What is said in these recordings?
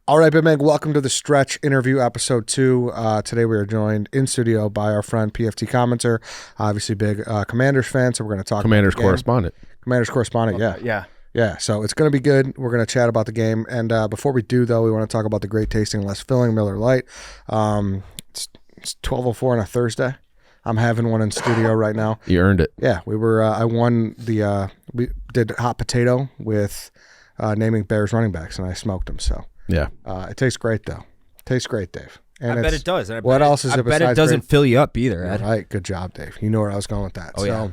All right, Big Meg, welcome to the Stretch Interview Episode 2. Today we are joined in studio by our friend PFT Commenter, obviously big Commanders fan, so we're going to talk Commanders about the game. correspondent. Commanders correspondent, yeah. So it's going to be good. We're going to chat about the game. And before we do, though, we want to talk about the great tasting, less filling Miller Lite. It's 12:04 on a Thursday. I'm having one in studio right now. You earned it. Yeah, we were. I won the. We did hot potato with naming Bears running backs, and I smoked them. So yeah, it tastes great though. Tastes great, Dave. And I bet it does. What else is it? I bet it doesn't fill you up either. Ed. Right, good job, Dave. You know where I was going with that. Oh yeah.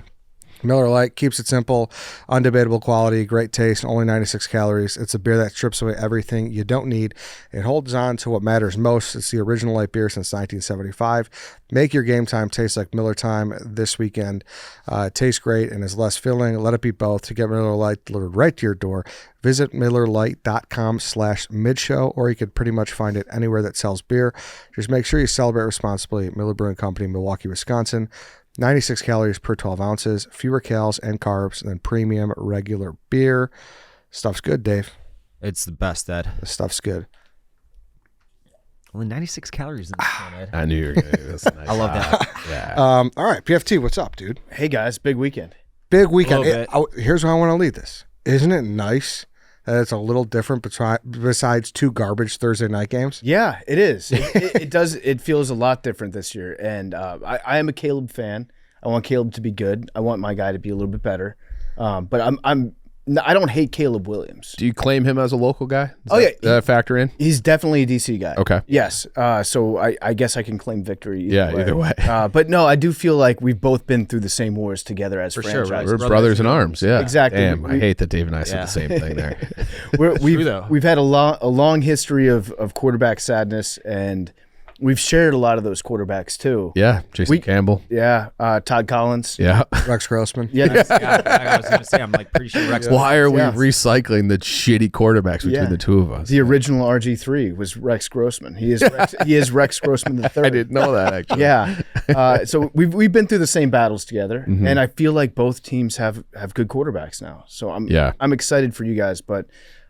Miller Lite keeps it simple, undebatable quality, great taste, only 96 calories. It's a beer that strips away everything you don't need. It holds on to what matters most. It's the original light beer since 1975. Make your game time taste like Miller time this weekend. It tastes great and is less filling. Let it be both. To get Miller Lite delivered right to your door, visit MillerLite.com/midshow, or you could pretty much find it anywhere that sells beer. Just make sure you celebrate responsibly. Miller Brewing Company, Milwaukee, Wisconsin. 96 calories per 12 ounces, fewer calories and carbs than premium regular beer. Stuff's good, Dave. It's the best, Ed. The stuff's good. Only 96 calories in this one, Ed. I knew you were going to do this. Nice. I love that. Yeah. All right, PFT, what's up, dude? Hey, guys, big weekend. Big weekend. Little Here's where I want to lead this. Isn't it nice that it's a little different besides two garbage Thursday night games? Yeah, it is. It does. It feels a lot different this year. And I am a Caleb fan. I want Caleb to be good. I want my guy to be a little bit better. But I don't hate Caleb Williams. Do you claim him as a local guy? Does Yeah. that factor in? He's definitely a DC guy. Okay. Yes. So I guess I can claim victory Either way. But no, I do feel like we've both been through the same wars together as For sure, franchises. right? We're brothers in arms. Yeah. Exactly. Damn, I hate that Dave and I said the same thing there. We've had a long history of quarterback sadness, and we've shared a lot of those quarterbacks too. Yeah. Jason Campbell. Yeah. Todd Collins. Yeah. Rex Grossman. Yeah. I was going to say, I'm like pretty sure Rex. Why are we Yeah. recycling the shitty quarterbacks between the two of us? The original RG3 was Rex Grossman. He is Rex Grossman the third. I didn't know that, actually. Yeah. So we've been through the same battles together, and I feel like both teams have good quarterbacks now. So I'm excited for you guys, but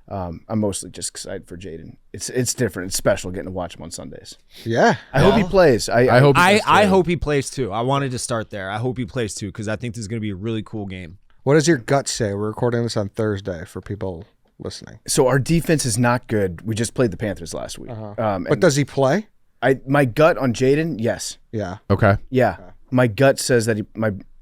I'm mostly just excited for Jayden. It's different. It's special getting to watch him on Sundays. Yeah. I hope he plays. I hope. I hope he plays too. I wanted to start there. I hope he plays too because I think this is going to be a really cool game. What does your gut say? We're recording this on Thursday for people listening. So our defense is not good. We just played the Panthers last week. But does he play? My gut on Jayden, yes. Yeah. Okay. Yeah. My gut says that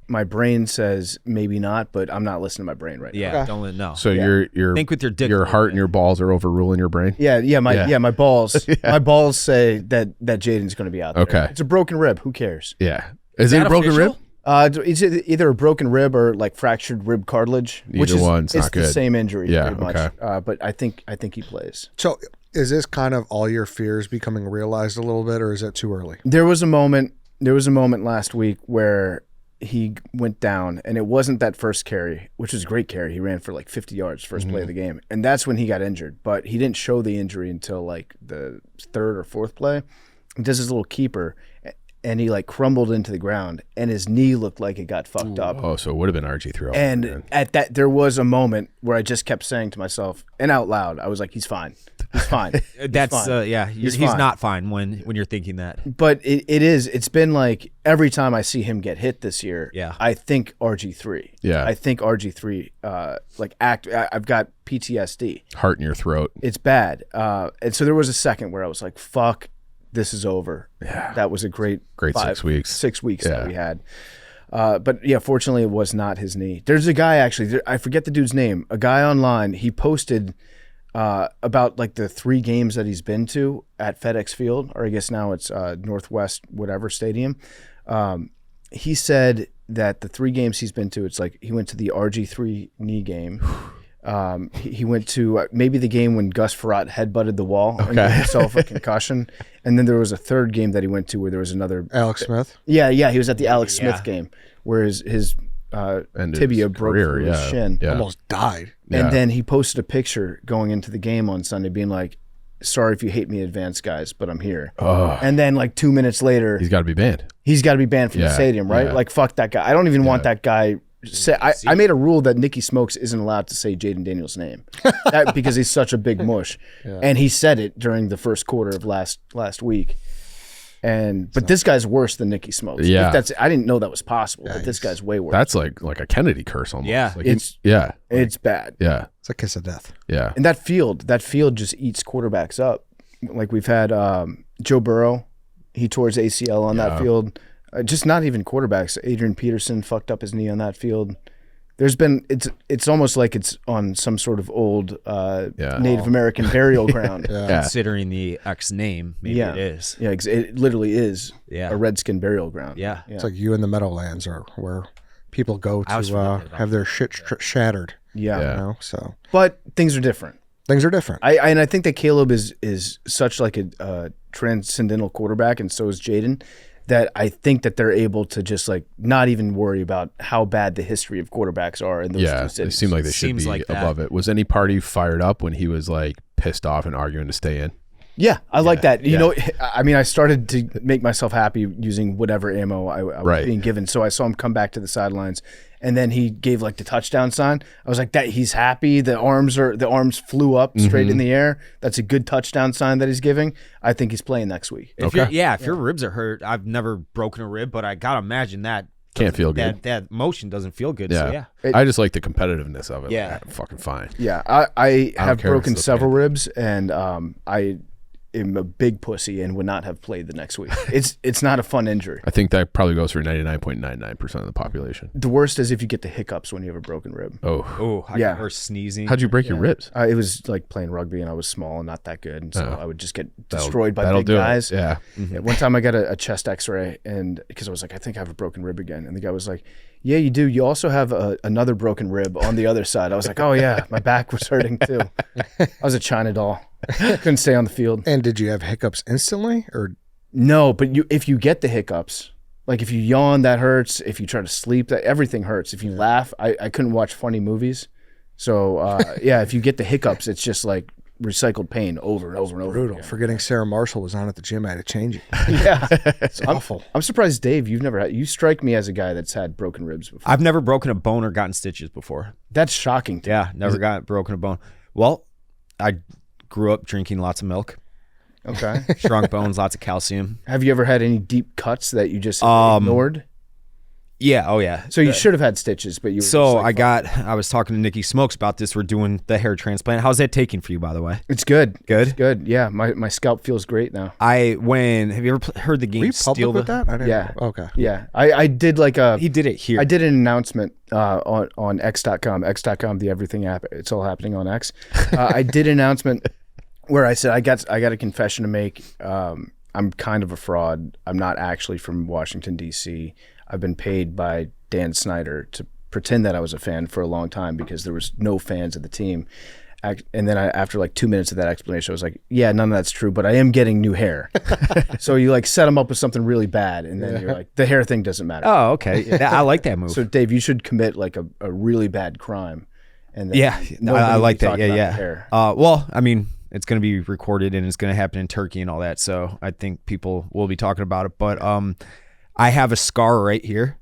my brain says maybe not, but I'm not listening to my brain right now. Yeah, Okay. don't know. So your Think with your dick. your a little heart bit. and your balls are overruling your brain? My balls. My balls say that Jayden's going to be out there. Okay. It's a broken rib. Who cares? Yeah. Is it that a broken official? rib? It's either a broken rib or like fractured rib cartilage. Either one's it's not the good. same injury. Yeah, Pretty much. okay. But I think he plays. So is this kind of all your fears becoming realized a little bit, or is it too early? There was a moment last week where he went down, and it wasn't that first carry, which was a great carry. He ran for like 50 yards first play of the game, and that's when he got injured. But he didn't show the injury until like the third or fourth play. He does his little keeper, and he like crumbled into the ground, and his knee looked like it got fucked up. Oh, so it would have been RG3. And at that, there was a moment where I just kept saying to myself and out loud, I was like, "He's fine. He's fine." That's fine. He's fine. not fine when you're thinking that. But it's been like every time I see him get hit this year, Yeah. I think RG3. Yeah. I think RG3 I've got PTSD. Heart in your throat. It's bad. And so there was a second where I was like, fuck, this is over. Yeah. That was a great 6 weeks. 6 weeks Yeah. that we had. But yeah, fortunately it was not his knee. There's a guy actually, I forget the dude's name, a guy online, he posted about like the 3 games that he's been to at FedEx Field, or I guess now it's Northwest whatever stadium. He said that the 3 games he's been to, it's like he went to the RG3 knee game. He went to maybe the game when Gus Frerotte headbutted the wall and gave himself a concussion. And then there was a third game that he went to where there was another. Alex Smith? Yeah, he was at the Alex Smith game where his tibia broke through his shin. Yeah. Almost died. And then he posted a picture going into the game on Sunday being like, sorry if you hate me in advance, guys, but I'm here. And then like 2 minutes later, He's got to be banned. he's got to be banned from the stadium, right? Yeah. Like, fuck that guy. I don't even want that guy say I made a rule that Nicky Smokes isn't allowed to say Jayden Daniels' name because he's such a big mush, and he said it during the first quarter of last week. But this guy's worse than Nicky Smokes. Yeah. I didn't know that was possible, but this guy's way worse. That's like a Kennedy curse almost. Yeah. Like it's bad. Yeah. It's a kiss of death. Yeah. And that field just eats quarterbacks up. Like we've had Joe Burrow, he tore his ACL on that field. Just not even quarterbacks. Adrian Peterson fucked up his knee on that field. There's been it's almost like it's on some sort of old Native American burial ground. Considering the X name, maybe it is. Yeah, it literally is Yeah. a Redskin burial ground. Yeah. It's like you in the Meadowlands, or where people go to have their shit shattered. Yeah. You know, so But things are different. things are different. I think that Caleb is such like a transcendental quarterback, and so is Jayden, that I think that they're able to just like not even worry about how bad the history of quarterbacks are in those two They cities. seem like they should Seems be like that. above it. Was any party fired up when he was like pissed off and arguing to stay in? Yeah, I like that. You know, I mean, I started to make myself happy using whatever ammo I was being given. So I saw him come back to the sidelines, and then he gave like the touchdown sign. I was like, that he's happy. The arms flew up straight in the air. That's a good touchdown sign that he's giving. I think he's playing next week. If your ribs are hurt, I've never broken a rib, but I gotta imagine that Can't feel good. That motion doesn't feel good. Yeah. So I just like the competitiveness of it. Yeah. Like, fucking fine. Yeah, I have care if broken it's several ribs, and I am a big pussy and would not have played the next week. It's not a fun injury. I think that probably goes for 99.99% of the population. The worst is if you get the hiccups when you have a broken rib. Oh. I get her sneezing. How'd you break your ribs? It was like playing rugby, and I was small and not that good, and so I would just get destroyed by That'll big do guys. it. Yeah. Yeah, one time I got a chest X-ray, and because I was like, I think I have a broken rib again, and the guy was like, yeah, you do. You also have another broken rib on the other side. I was like, oh yeah, my back was hurting too. I was a China doll. Couldn't stay on the field. And did you have hiccups instantly, or No, but if you get the hiccups, like if you yawn, that hurts. If you try to sleep, everything hurts. If you laugh, I couldn't watch funny movies. So if you get the hiccups, it's just like recycled pain over and over and over. brutal? Again. Forgetting Sarah Marshall was on at the gym, I had to change it. Yeah, It's awful. I'm surprised, Dave. You've never had. You strike me as a guy that's had broken ribs before. I've never broken a bone or gotten stitches before. That's shocking. To me. Yeah, never got broken a bone. Well, I grew up drinking lots of milk, Okay. strong bones, lots of calcium. Have you ever had any deep cuts that you just ignored? Yeah, oh yeah. So you should have had stitches, but you. Were So just like, I was talking to Nicky Smokes about this. We're doing the hair transplant. How's that taking for you, by the way? It's good. Good? It's good. Yeah, my scalp feels great now. Have you ever heard the game Were you Steal public with that? I didn't Yeah. know. Okay. Yeah, I did like a. He did it here. I did an announcement on X.com, the everything app. It's all happening on X. I did an announcement where I said I got a confession to make. I'm kind of a fraud. I'm not actually from Washington D.C. I've been paid by Dan Snyder to pretend that I was a fan for a long time because there was no fans of the team. And then after like 2 minutes of that explanation, I was like, yeah, none of that's true, but I am getting new hair. So you like set them up with something really bad, and then you're like, the hair thing doesn't matter. Oh, okay. I like that move. So Dave, you should commit like a really bad crime. And then Yeah, nobody I will like be that. talking Yeah, about yeah. the hair. Well, I mean, it's going to be recorded and it's going to happen in Turkey and all that. So I think people will be talking about it. But I have a scar right here.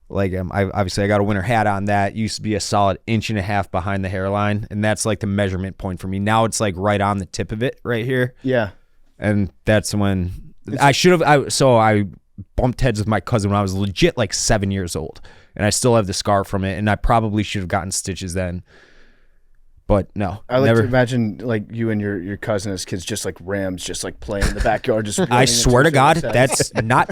Like I got a winter hat on that. Used to be a solid 1.5 inches behind the hairline, and that's like the measurement point for me. Now it's like right on the tip of it, right here. Yeah. And that's when I should have. So I bumped heads with my cousin when I was legit like 7 years old, and I still have the scar from it. And I probably should have gotten stitches then, but no. I like never. to imagine like you and your cousin as kids, just like Rams, just like playing in the backyard. Just I running swear into to God, each other. that's not.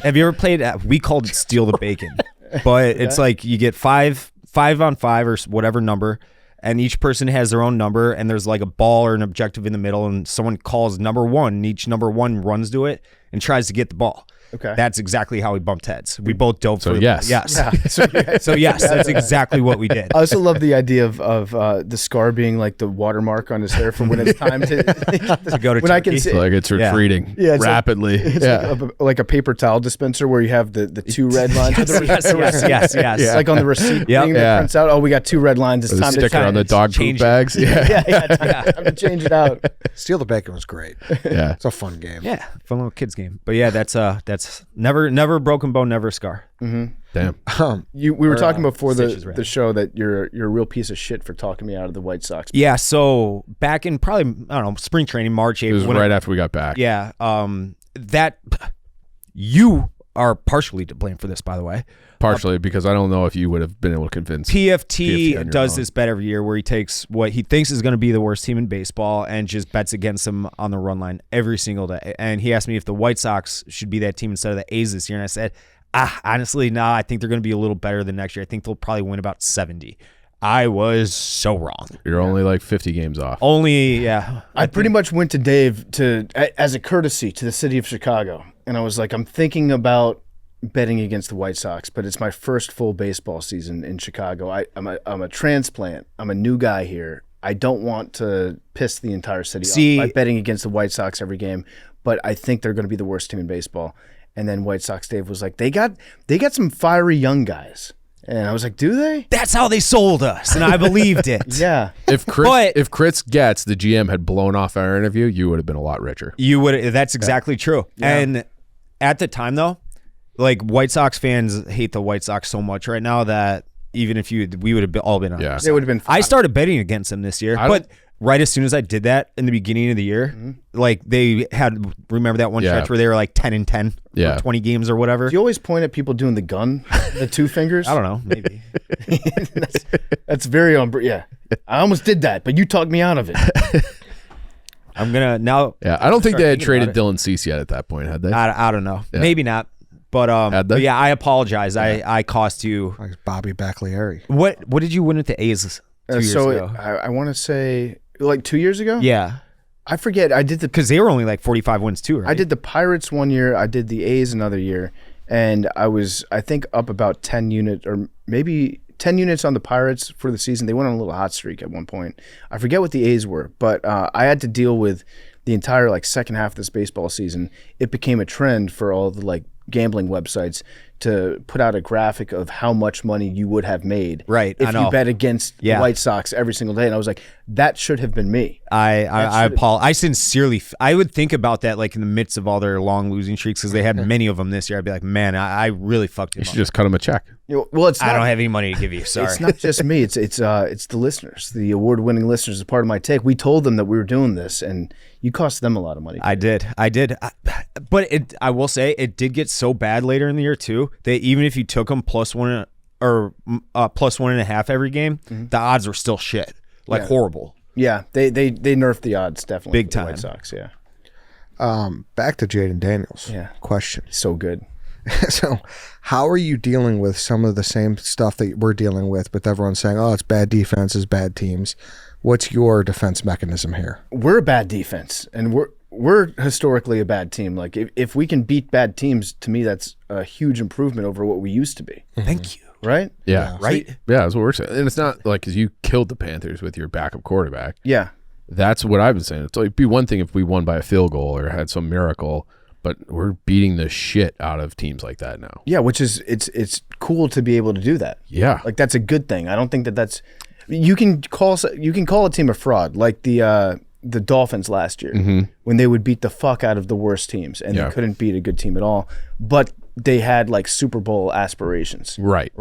Have you ever played? We called it Steal the Bacon, but it's like you get five on five or whatever number, and each person has their own number, and there's like a ball or an objective in the middle, and someone calls number one, and each number one runs to it and tries to get the ball. Okay. That's exactly how we bumped heads. We both dove for yes. Yes. Yeah. So yes, that's exactly what we did. I also love the idea of the scar being like the watermark on his hair for when it's time to go to when I can Turkey. see. So like it's retreating Yeah, it's like- rapidly. It's like a paper towel dispenser where you have the two red lines. yes. It's like on the receipt Yep. thing that prints out. Oh, we got two red lines. It's With a time to sticker on the change. dog poop change it. bags. Yeah. Time to change it out. Steal the Bacon was great. Yeah. It's a fun game. Yeah, fun little kids game. But yeah, that's That's never broken bone, never a scar. Damn. We were talking before stitches, the show that you're a real piece of shit for talking me out of the White Sox. Yeah, so back in probably, I don't know, spring training, March, It April. was right after we got back. Yeah, that you are partially to blame for this, by the way. Partially because I don't know if you would have been able to convince PFT on PFT your does own. this bet every year where he takes what he thinks is going to be the worst team in baseball and just bets against them on the run line every single day. And he asked me if the White Sox should be that team instead of the A's this year. And I said, honestly, nah, I think they're going to be a little better than next year. I think they'll probably win about 70. I was so wrong. You're only like 50 games off. I pretty much went to Dave as a courtesy to the city of Chicago. And I was like, I'm thinking about betting against the White Sox, but it's my first full baseball season in Chicago. I'm a transplant. I'm a new guy here. I don't want to piss the entire city off by betting against the White Sox every game, but I think they're going to be the worst team in baseball. And then White Sox Dave was like, they got some fiery young guys. And I was like, do they? That's how they sold us, and I believed it. Yeah. If Chris Getz, the GM, had blown off our interview, you would have been a lot richer. You would. That's exactly true. Yeah. And at the time, though, like White Sox fans hate the White Sox so much right now that even if we would have all been on. Yeah. They would have been fine. I started betting against them this year, but right as soon as I did that in the beginning of the year, like they had, remember that one stretch where they were like 10-10 for 20 games or whatever? Do you always point at people doing the gun, the two fingers? I don't know, maybe. That's very yeah. I almost did that, but you talked me out of it. I'm gonna now. Yeah, I don't think they had thinking traded about Dylan Cease yet at that point, had they? I don't know. Yeah. Maybe not. But Had they? but yeah, I apologize. I cost you. Like Bobby Baglieri. What did you win with the A's 2 years ago? I want to say like 2 years ago. Yeah, I forget. I did because they were only like 45 wins too. Right? I did the Pirates one year. I did the A's another year, and I think up about 10 units or maybe 10 units on the Pirates for the season. They went on a little hot streak at one point. I forget what the A's were, but I had to deal with the entire like second half of this baseball season. It became a trend for all the like gambling websites to put out a graphic of how much money you would have made Right, I if know. you bet against the White Sox every single day. And I was like, that should have been me. I apologize. I sincerely, I would think about that like in the midst of all their long losing streaks because they had many of them this year. I'd be like, man, I really fucked him You should up. just cut him a check. Well, it's not, I don't have any money to give you. Sorry. It's not just me. It's the listeners, the award-winning listeners. As part of my take, we told them that we were doing this, and you cost them a lot of money. I did. But I will say it did get so bad later in the year too that even if you took them plus 1 or plus 1.5 every game, the odds were still shit, like horrible. Yeah, they nerfed the odds definitely. Big for the time. White Sox. Yeah. Back to Jayden Daniels. Yeah. Question. So good. So, how are you dealing with some of the same stuff that we're dealing with everyone saying, oh, it's bad defenses, bad teams? What's your defense mechanism here? We're a bad defense, and we're historically a bad team. Like if we can beat bad teams, to me that's a huge improvement over what we used to be. Thank you. Right? Yeah. Right? Yeah, that's what we're saying. And it's not like because you killed the Panthers with your backup quarterback. Yeah. That's what I've been saying. It's like, it'd be one thing if we won by a field goal or had some miracle, but we're beating the shit out of teams like that now. Yeah, which is it's cool to be able to do that. Yeah. Like that's a good thing. I don't think that's you can call a team a fraud like the Dolphins last year when they would beat the fuck out of the worst teams and they couldn't beat a good team at all, but they had like Super Bowl aspirations. Right.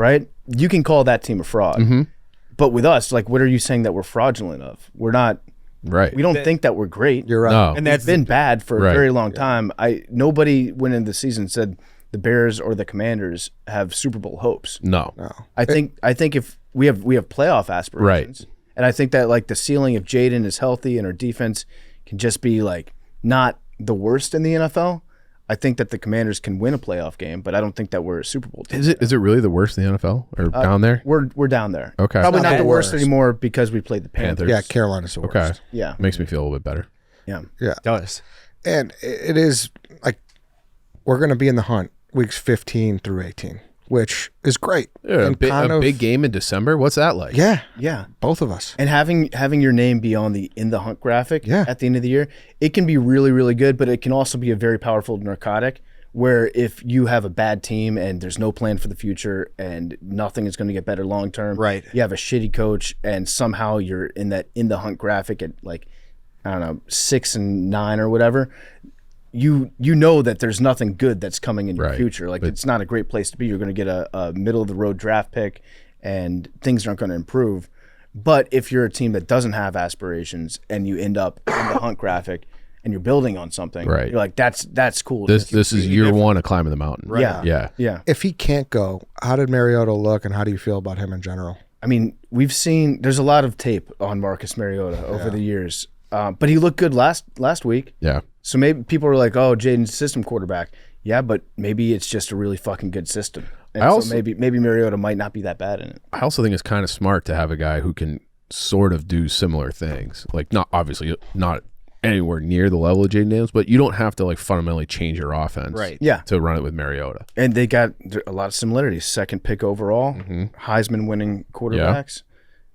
You can call that team a fraud. But with us, like what are you saying that we're fraudulent of? We're not. Right. We don't think that we're great. You're right. No. And that's been bad for a very long time. Nobody went into the season said the Bears or the Commanders have Super Bowl hopes. No. I think if we have playoff aspirations. Right. And I think that like the ceiling if Jayden is healthy and our defense can just be like not the worst in the NFL, I think that the Commanders can win a playoff game, but I don't think that we're a Super Bowl team. Is it really the worst in the NFL or down there? We're down there. Okay. Probably Not not the the worst worst. anymore because we played the Panthers. Yeah, Carolina's the worst. Okay. Yeah. Makes me feel a little bit better. Yeah. Yeah. Does. And it is like we're going to be in the hunt weeks 15 through 18, which is great. Yeah, And a big game in December. What's that like? Yeah. Yeah. Both of us. And having your name be on the in the hunt graphic Yeah. at the end of the year, it can be really, really good, but it can also be a very powerful narcotic where if you have a bad team and there's no plan for the future and nothing is going to get better long term, Right. You have a shitty coach and somehow you're in that in the hunt graphic at like, I don't know, 6 and 9 or whatever. you know that there's nothing good that's coming in your Right. future. Like, it's not a great place to be. You're going to get a middle of the road draft pick, and things aren't going to improve. But if you're a team that doesn't have aspirations and you end up in the hunt graphic and you're building on something, Right. you're like, that's cool. This is year one of climbing the mountain. Yeah. Yeah. If he can't go, how did Mariota look, and how do you feel about him in general? I mean, there's a lot of tape on Marcus Mariota over the years, but he looked good last week. Yeah. So maybe people are like, "Oh, Jayden's system quarterback." Yeah, but maybe it's just a really fucking good system. And so maybe Mariota might not be that bad in it. I also think it's kind of smart to have a guy who can sort of do similar things. Like, not obviously not anywhere near the level of Jayden Daniels, but you don't have to like fundamentally change your offense Yeah. to run it with Mariota. And they got a lot of similarities. Second pick overall, Heisman winning quarterbacks.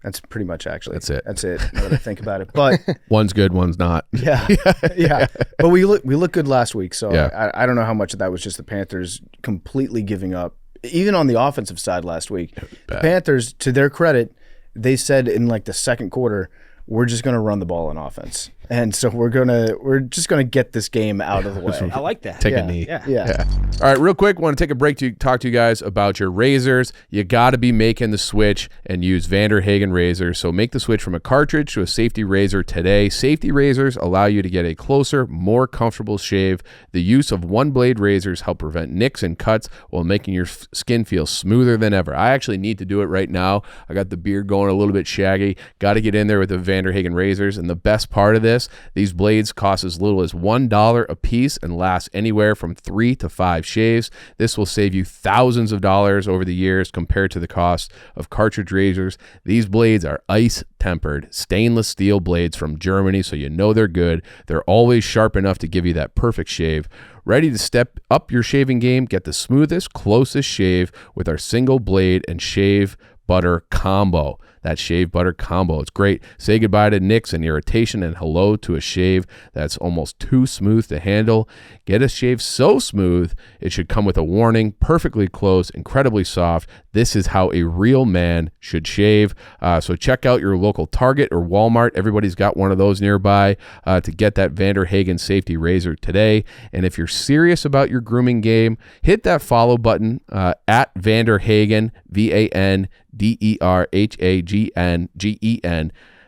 That's pretty much That's it. That's it. Now that I think about it, but One's good, one's not. yeah. But we looked good last week, so Yeah. I don't know how much of that was just the Panthers completely giving up. Even on the offensive side last week, the Panthers, to their credit, they said in like the second quarter, we're just going to run the ball on offense. And so we're just gonna get this game out of the way. I like that. Take a knee. Yeah. All right, real quick, want to take a break to talk to you guys about your razors. You got to be making the switch and use Vanderhagen razors. So make the switch from a cartridge to a safety razor today. Safety razors allow you to get a closer, more comfortable shave. The use of one-blade razors help prevent nicks and cuts while making your skin feel smoother than ever. I actually need to do it right now. I got the beard going a little bit shaggy. Got to get in there with the Vanderhagen razors. And the best part of this, these blades cost as little as $1 a piece and last anywhere from 3 to 5 shaves. This will save you thousands of dollars over the years compared to the cost of cartridge razors. These blades are ice-tempered, stainless steel blades from Germany, so you know they're good. They're always sharp enough to give you that perfect shave. Ready to step up your shaving game? Get the smoothest, closest shave with our single blade and shave butter combo. That shave butter combo. It's great. Say goodbye to nicks and irritation and hello to a shave that's almost too smooth to handle. Get a shave so smooth, it should come with a warning. Perfectly close, incredibly soft. This is how a real man should shave. So check out your local Target or Walmart. Everybody's got one of those nearby to get that Vanderhagen safety razor today. And if you're serious about your grooming game, hit that follow button at Vanderhagen, VANDERHAGNGEN.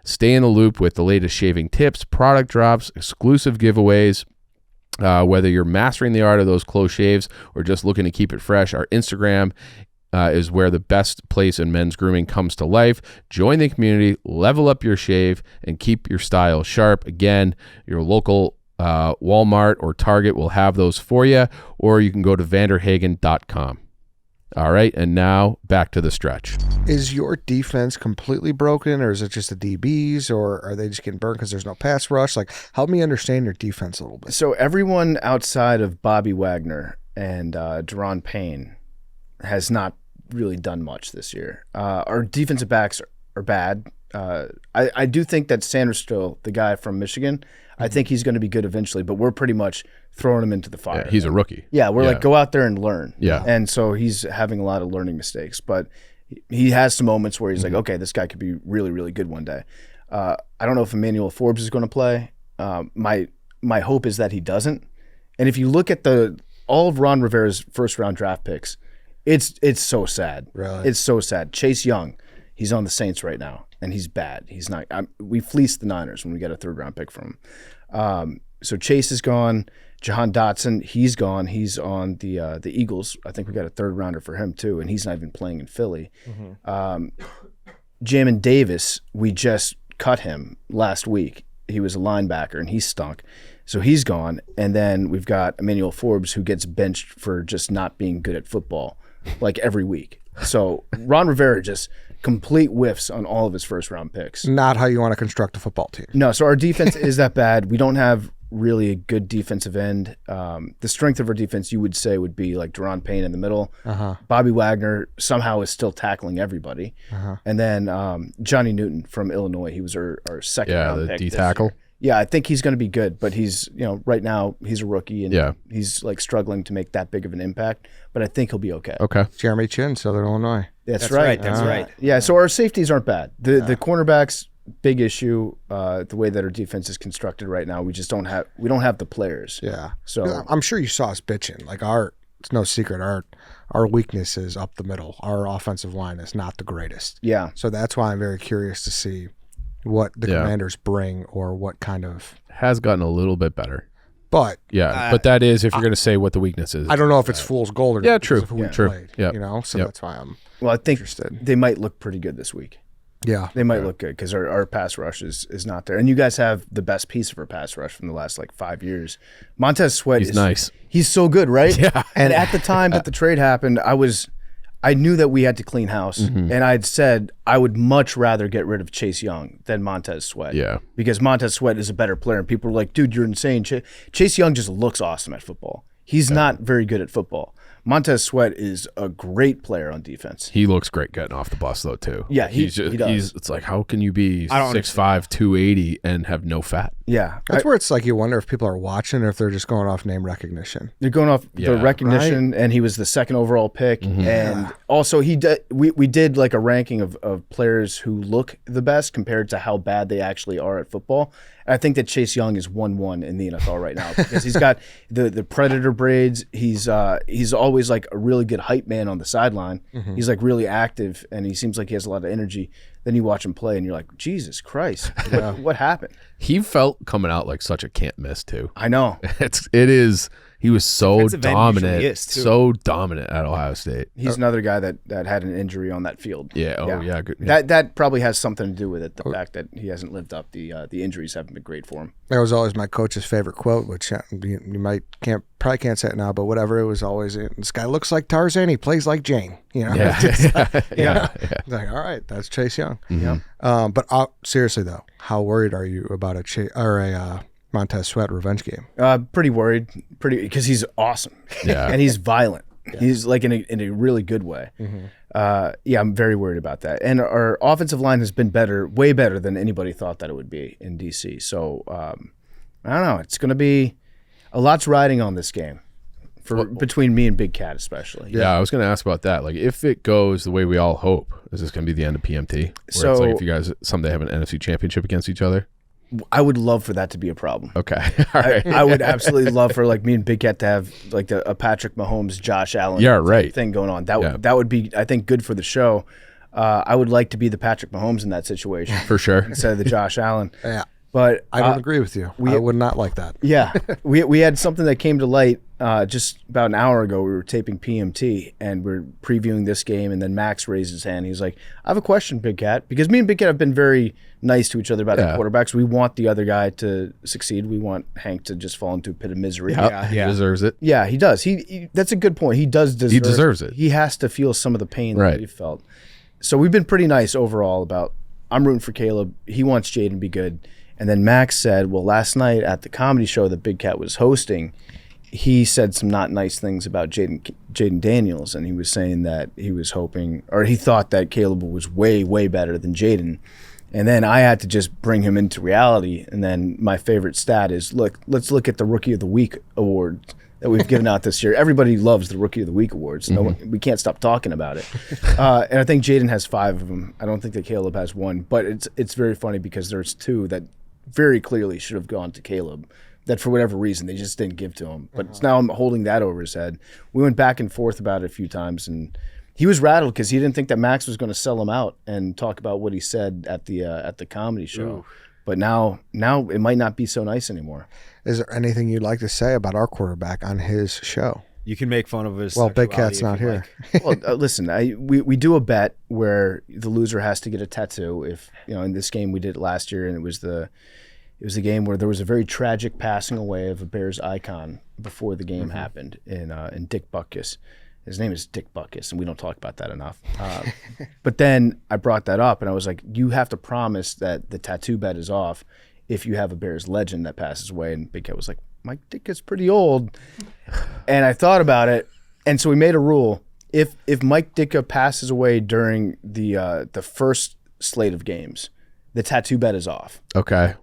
Stay in the loop with the latest shaving tips, product drops, exclusive giveaways. Whether you're mastering the art of those close shaves or just looking to keep it fresh, our Instagram is where the best place in men's grooming comes to life. Join the community, level up your shave, and keep your style sharp. Again, your local Walmart or Target will have those for you, or you can go to vanderhagen.com. All right, and now back to the stretch. Is your defense completely broken, or is it just the DBs, or are they just getting burned because there's no pass rush? Like, help me understand your defense a little bit. So everyone outside of Bobby Wagner and Deron Payne has not really done much this year. Our defensive backs are bad. I do think that Sanderstill, the guy from Michigan, I think he's going to be good eventually, but we're pretty much throwing him into the fire. Yeah, he's a rookie. Yeah, we're like, go out there and learn. Yeah. And so he's having a lot of learning mistakes, but he has some moments where he's like, okay, this guy could be really, really good one day. I don't know if Emmanuel Forbes is going to play. My hope is that he doesn't. And if you look at all of Ron Rivera's first round draft picks, it's so sad. Really? It's so sad. Chase Young, he's on the Saints right now, and he's bad. He's not. We fleeced the Niners when we got a third round pick from him. So Chase is gone. Jahan Dotson, he's gone. He's on the Eagles. I think we got a third rounder for him too, and he's not even playing in Philly. Jamin Davis, we just cut him last week. He was a linebacker, and he stunk. So he's gone. And then we've got Emmanuel Forbes, who gets benched for just not being good at football, like every week. So Ron Rivera just complete whiffs on all of his first round picks. Not how you want to construct a football team. No, so our defense is that bad. We don't have really a good defensive end. The strength of our defense, you would say, would be like Deron Payne in the middle. Bobby Wagner somehow is still tackling everybody. And then Johnny Newton from Illinois. He was our second round the pick D this tackle. year. Yeah, I think he's going to be good, but he's, right now he's a rookie and he's like struggling to make that big of an impact, but I think he'll be okay. Okay. Jeremy Chin, Southern Illinois. That's right. That's right. Yeah, so our safeties aren't bad. The cornerbacks, big issue. The way that our defense is constructed right now, we don't have the players. Yeah. So I'm sure you saw us bitching. Like it's no secret. Our weakness is up the middle. Our offensive line is not the greatest. yeah, So that's why I'm very curious to see what the Commanders bring or what kind of. Has gotten a little bit better. But Yeah, but that is if you're going to say what the weakness is. I don't know if it's fool's gold or not. Yeah, because true. of who we True. played, Yep. You know, so Yep. that's why I'm well, I think interested. they might look pretty good this week. Yeah. They might look good because our pass rush is not there. And you guys have the best piece of our pass rush from the last 5 years. Montez Sweat He's is nice. He's so good, right? Yeah. And at the time that the trade happened, I knew that we had to clean house. Mm-hmm. And I'd said I would much rather get rid of Chase Young than Montez Sweat. Yeah. Because Montez Sweat is a better player. And people were like, dude, you're insane. Chase Young just looks awesome at football. He's not very good at football. Montez Sweat is a great player on defense. He looks great getting off the bus though too. Yeah, he He's does. it's like how can you be don't 6'5", 280 and have no fat? Yeah. That's where it's like you wonder if people are watching or if they're just going off name recognition. They're going off Yeah, the recognition, and he was the second overall pick. And also, we did like a ranking of players who look the best compared to how bad they actually are at football. And I think that Chase Young is 1-1 in the NFL right now because he's got the predator braids. He's always like a really good hype man on the sideline. He's like really active, and he seems like he has a lot of energy. Then you watch him play, and you're like, Jesus Christ, what happened? He felt coming out like such a can't miss too. I know. He was so Defensive end dominant, usually is, too. so dominant at Ohio State. He's another guy that had an injury on that field. Yeah. Oh yeah. Good. Yeah. That probably has something to do with it. The fact that he hasn't lived up. The injuries haven't been great for him. That was always my coach's favorite quote, which you probably can't say it now, but whatever. It was always, this guy looks like Tarzan. He plays like Jane. You know? Yeah. It's like, all right, that's Chase Young. Mm-hmm. Yeah. But seriously though, how worried are you about a Montez Sweat revenge game? Pretty worried. Because he's awesome. Yeah. And he's violent. He's like in a really good way. I'm very worried about that. And our offensive line has been way better than anybody thought that it would be in DC. So I don't know. It's going to be a lot's riding on this game between me and Big Cat especially. Yeah, I was going to ask about that. Like, if it goes the way we all hope, is this going to be the end of PMT? Where it's like if you guys someday have an NFC championship against each other? I would love for that to be a problem. Okay. All right. I would absolutely love for me and Big Cat to have like a Patrick Mahomes, Josh Allen thing going on. That would be, I think, good for the show. I would like to be the Patrick Mahomes in that situation. For sure. Instead of the Josh Allen. Yeah. But I don't agree with you. I would not like that. Yeah. we had something that came to light just about an hour ago. We were taping PMT and we're previewing this game, and then Max raised his hand. He's like, I have a question, Big Cat. Because me and Big Cat have been very nice to each other about our quarterbacks. We want the other guy to succeed. We want Hank to just fall into a pit of misery. He deserves it. Yeah, he does. He that's a good point. He deserves it. He has to feel some of the pain that we felt. So we've been pretty nice overall about, I'm rooting for Caleb. He wants Jayden to be good. And then Max said, well, last night at the comedy show that Big Cat was hosting, he said some not nice things about Jayden Daniels. And he was saying that he was hoping, or he thought that Caleb was way, way better than Jayden. And then I had to just bring him into reality. And then my favorite stat is, let's look at the Rookie of the Week award that we've given out this year. Everybody loves the Rookie of the Week awards. We can't stop talking about it. And I think Jayden has 5 of them. I don't think that Caleb has 1. But it's very funny because there's 2 that very clearly should have gone to Caleb that for whatever reason they just didn't give to him. But now I'm holding that over his head. We went back and forth about it a few times, and he was rattled because he didn't think that Max was going to sell him out and talk about what he said at the comedy show. Ooh. But now it might not be so nice anymore. Is there anything you'd like to say about our quarterback on his show? You can make fun of his. Well, Big Cat's not here. Well, listen, we do a bet where the loser has to get a tattoo. If in this game we did it last year, and it was the game where there was a very tragic passing away of a Bears icon before the game happened in Dick Butkus. His name is Dick Butkus, and we don't talk about that enough. But then I brought that up, and I was like, you have to promise that the tattoo bet is off if you have a Bears legend that passes away. And Big Cat was like, Mike Dick is pretty old. And I thought about it, and so we made a rule. If Mike Ditka passes away during the first slate of games, the tattoo bet is off. Okay.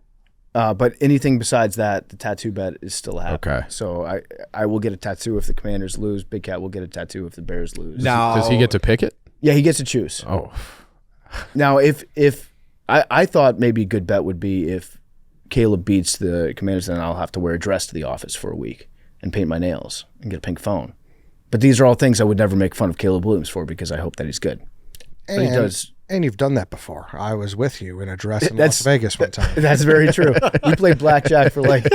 But anything besides that, the tattoo bet is still happening. Okay. So I will get a tattoo if the Commanders lose. Big Cat will get a tattoo if the Bears lose. Now, does he get to pick it? Yeah, he gets to choose. Oh. Now, if I thought maybe a good bet would be if Caleb beats the Commanders, then I'll have to wear a dress to the office for a week and paint my nails and get a pink phone. But these are all things I would never make fun of Caleb Williams for because I hope that he's good. But he does. And you've done that before. I was with you in a dress in Las Vegas one time. That's very true. We played blackjack for like